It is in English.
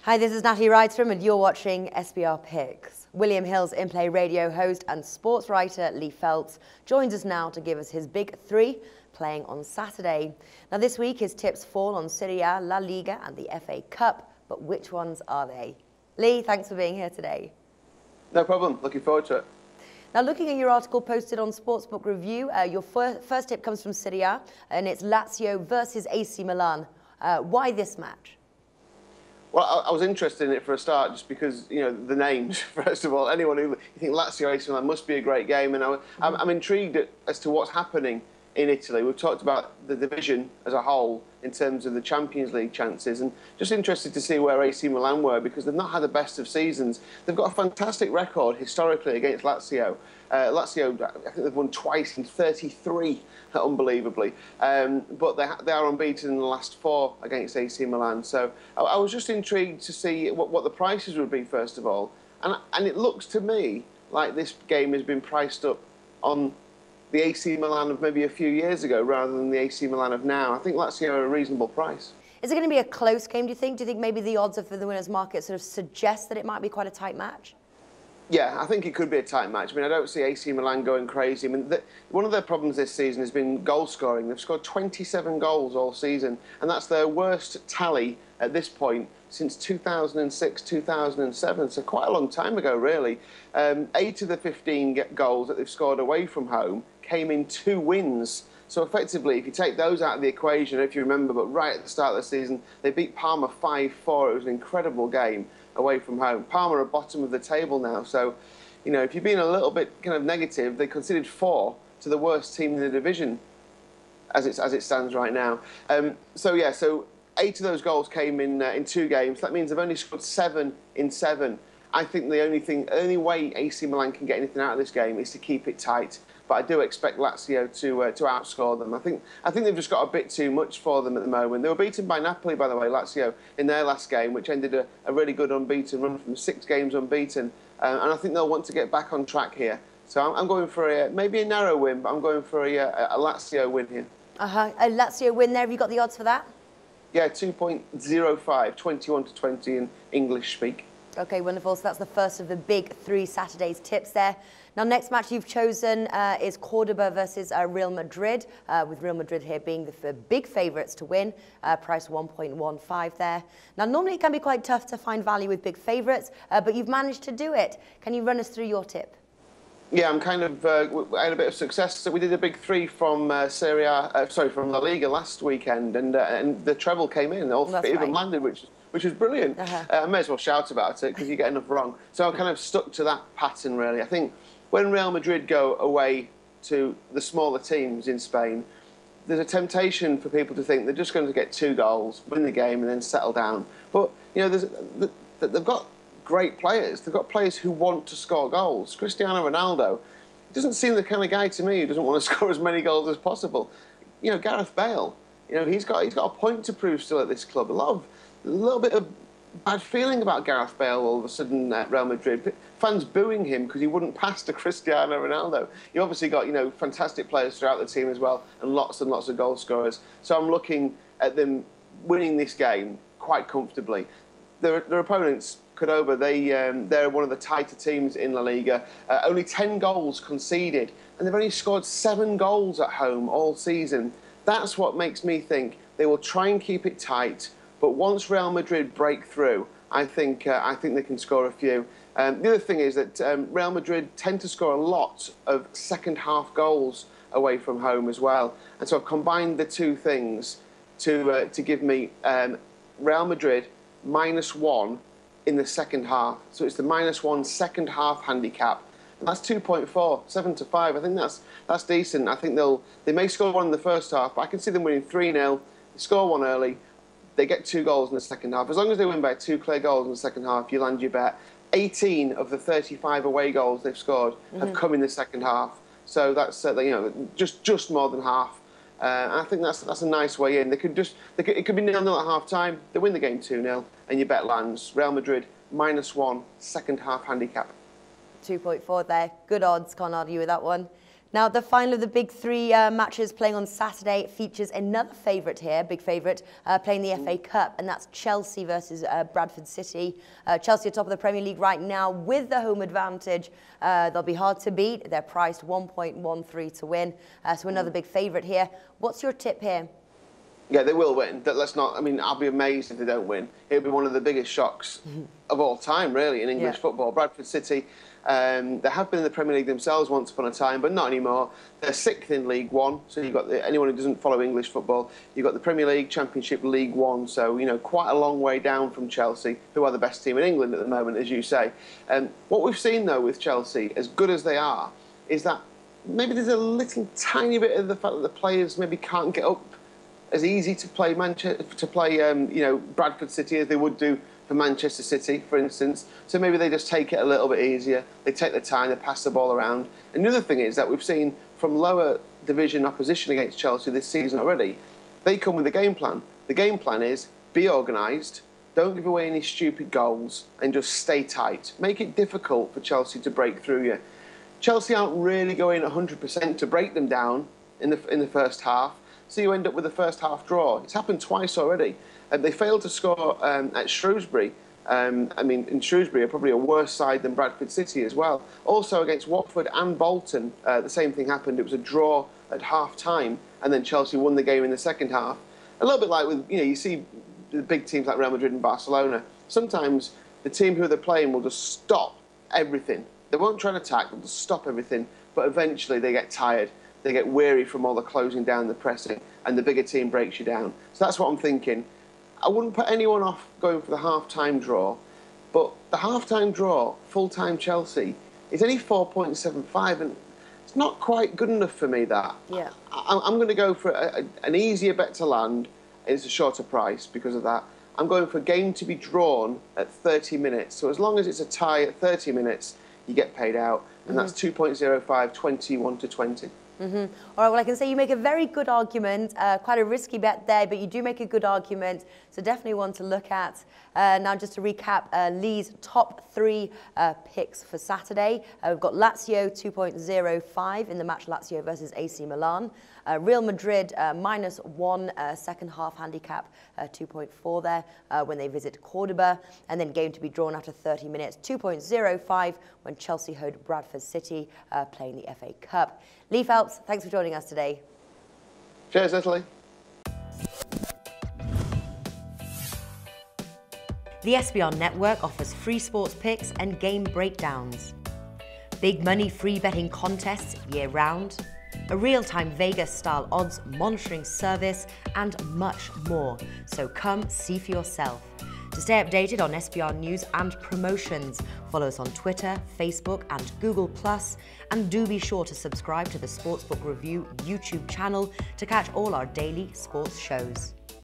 Hi, this is Natalie Rydstrom and you're watching SBR Picks. William Hill's in-play radio host and sports writer Lee Feltz joins us now to give us his big three playing on Saturday. Now this week his tips fall on Serie A, La Liga and the FA Cup, but which ones are they? Lee, thanks for being here today. No problem, looking forward to it. Now looking at your article posted on Sportsbook Review, your first tip comes from Serie A and it's Lazio versus AC Milan. Why this match? Well, I was interested in it for a start just because, you know, the names, first of all. Anyone who you think Lazio AC Milan must be a great game, and I'm intrigued as to what's happening in Italy. We've talked about the division as a whole in terms of the Champions League chances, and just interested to see where AC Milan were because they've not had the best of seasons. They've got a fantastic record historically against Lazio. Lazio, I think they've won twice in 33, unbelievably. But they are unbeaten in the last 4 against AC Milan. So I was just intrigued to see what the prices would be, first of all. And it looks to me like this game has been priced up on the AC Milan of maybe a few years ago rather than the AC Milan of now. I think Lazio are a reasonable price. Is it going to be a close game, do you think? Do you think maybe the odds for the winner's market sort of suggest that it might be quite a tight match? Yeah, I think it could be a tight match. I mean, I don't see AC Milan going crazy. I mean, one of their problems this season has been goal scoring. They've scored 27 goals all season, and that's their worst tally at this point since 2006, 2007, so quite a long time ago, really. 8 of the 15 goals that they've scored away from home came in 2 wins. So effectively, if you take those out of the equation, if you remember, but right at the start of the season, they beat Parma 5-4. It was an incredible game away from home. Parma are bottom of the table now, so, you know, if you're being a little bit kind of negative, they conceded 4 to the worst team in the division as it stands right now. So 8 of those goals came in 2 games. That means they've only scored 7 in 7. I think the only way AC Milan can get anything out of this game is to keep it tight. But I do expect Lazio to outscore them. I think they've just got a bit too much for them at the moment. They were beaten by Napoli, by the way, Lazio, in their last game, which ended a really good unbeaten run from 6 games unbeaten. And I think they'll want to get back on track here. So I'm going for maybe a narrow win, but I'm going for a Lazio win here. A Lazio win there. Have you got the odds for that? Yeah, 2.05, 21 to 20 in English speak. Okay, wonderful. So that's the first of the big 3 Saturdays tips there. Now, next match you've chosen is Cordoba versus Real Madrid, with Real Madrid here being the big favourites to win, price 1.15 there. Now, normally it can be quite tough to find value with big favourites, but you've managed to do it. Can you run us through your tip? Yeah, I'm kind of I had a bit of success. So we did a big 3 from from La Liga last weekend, and the treble came in. All 3 of them landed, which was brilliant. I may as well shout about it because you get enough wrong. So I kind of stuck to that pattern, really. I think when Real Madrid go away to the smaller teams in Spain, there's a temptation for people to think they're just going to get 2 goals, win the game, and then settle down. But you know, they've got great players. They've got players who want to score goals. Cristiano Ronaldo doesn't seem the kind of guy to me who doesn't want to score as many goals as possible. You know, Gareth Bale, you know, he's got a point to prove still at this club. A little bit of bad feeling about Gareth Bale all of a sudden at Real Madrid. Fans booing him because he wouldn't pass to Cristiano Ronaldo. You obviously got, you know, fantastic players throughout the team as well, and lots of goal scorers. So I'm looking at them winning this game quite comfortably. Their opponents, Cordoba, they're one of the tighter teams in La Liga. Only 10 goals conceded, and they've only scored 7 goals at home all season. That's what makes me think they will try and keep it tight. But once Real Madrid break through, I think they can score a few. The other thing is that Real Madrid tend to score a lot of second-half goals away from home as well. And so I've combined the 2 things to give me Real Madrid -1 in the second half. So it's the -1 second half handicap. And that's 2.4, 7 to 5. I think that's decent. I think they may score 1 in the first half, but I can see them winning 3-0. They score 1 early. They get 2 goals in the second half. As long as they win by 2 clear goals in the second half, you land your bet. 18 of the 35 away goals they've scored have come in the second half. So that's you know, just more than half. And I think that's a nice way in. It could be 0-0 at half time. They win the game 2-0, and your bet lands. Real Madrid -1 second half handicap. 2.4 there. Good odds. Can't argue with that one. Now, the final of the big three matches playing on Saturday features another favourite here, big favourite, playing the FA Cup, and that's Chelsea versus Bradford City. Chelsea are top of the Premier League right now with the home advantage. They'll be hard to beat. They're priced 1.13 to win, so another big favourite here. What's your tip here? Yeah, they will win. Let's not. I mean, I'll be amazed if they don't win. It'll be one of the biggest shocks of all time, really, in English football. Bradford City, they have been in the Premier League themselves once upon a time, but not anymore. They're 6th in League One, so you've got anyone who doesn't follow English football. You've got the Premier League, Championship, League One, so you know quite a long way down from Chelsea, who are the best team in England at the moment, as you say. What we've seen though with Chelsea, as good as they are, is that maybe there's a little tiny bit of the fact that the players maybe can't get up as easy to play Bradford City as they would do for Manchester City, for instance. So maybe they just take it a little bit easier. They take the time, they pass the ball around. And the other thing is that we've seen from lower division opposition against Chelsea this season already, they come with a game plan. The game plan is be organised, don't give away any stupid goals, and just stay tight. Make it difficult for Chelsea to break through you. Chelsea aren't really going 100% to break them down in the first half. So you end up with a first half draw. It's happened twice already. They failed to score at Shrewsbury. I mean, in Shrewsbury are probably a worse side than Bradford City as well. Also against Watford and Bolton, the same thing happened. It was a draw at half-time, and then Chelsea won the game in the second half. A little bit like with, you see the big teams like Real Madrid and Barcelona. Sometimes the team who they're playing will just stop everything. They won't try and attack, they'll just stop everything, but eventually they get tired. They get weary from all the closing down, the pressing, and the bigger team breaks you down. So that's what I'm thinking. I wouldn't put anyone off going for the half-time draw, but the half-time draw, full-time Chelsea, is only 4.75, and it's not quite good enough for me, that. Yeah. I'm going to go for an easier bet to land. It's a shorter price because of that. I'm going for a game to be drawn at 30 minutes. So as long as it's a tie at 30 minutes, you get paid out, and that's 2.05, 21 to 20. All right, well, I can say you make a very good argument, quite a risky bet there, but you do make a good argument, so definitely one to look at. Now, just to recap, Lee's top three picks for Saturday. We've got Lazio 2.05 in the match Lazio versus AC Milan. Real Madrid -1 second half handicap, 2.4 there when they visit Cordoba, and then game to be drawn after 30 minutes, 2.05 when Chelsea host Bradford City playing the FA Cup. Lee Phelps, thanks for joining us today. Cheers, Italy. The SBR Network offers free sports picks and game breakdowns, big money free betting contests year-round, a real-time Vegas-style odds monitoring service, and much more. So come see for yourself. To stay updated on SBR news and promotions, follow us on Twitter, Facebook, and Google+, and do be sure to subscribe to the Sportsbook Review YouTube channel to catch all our daily sports shows.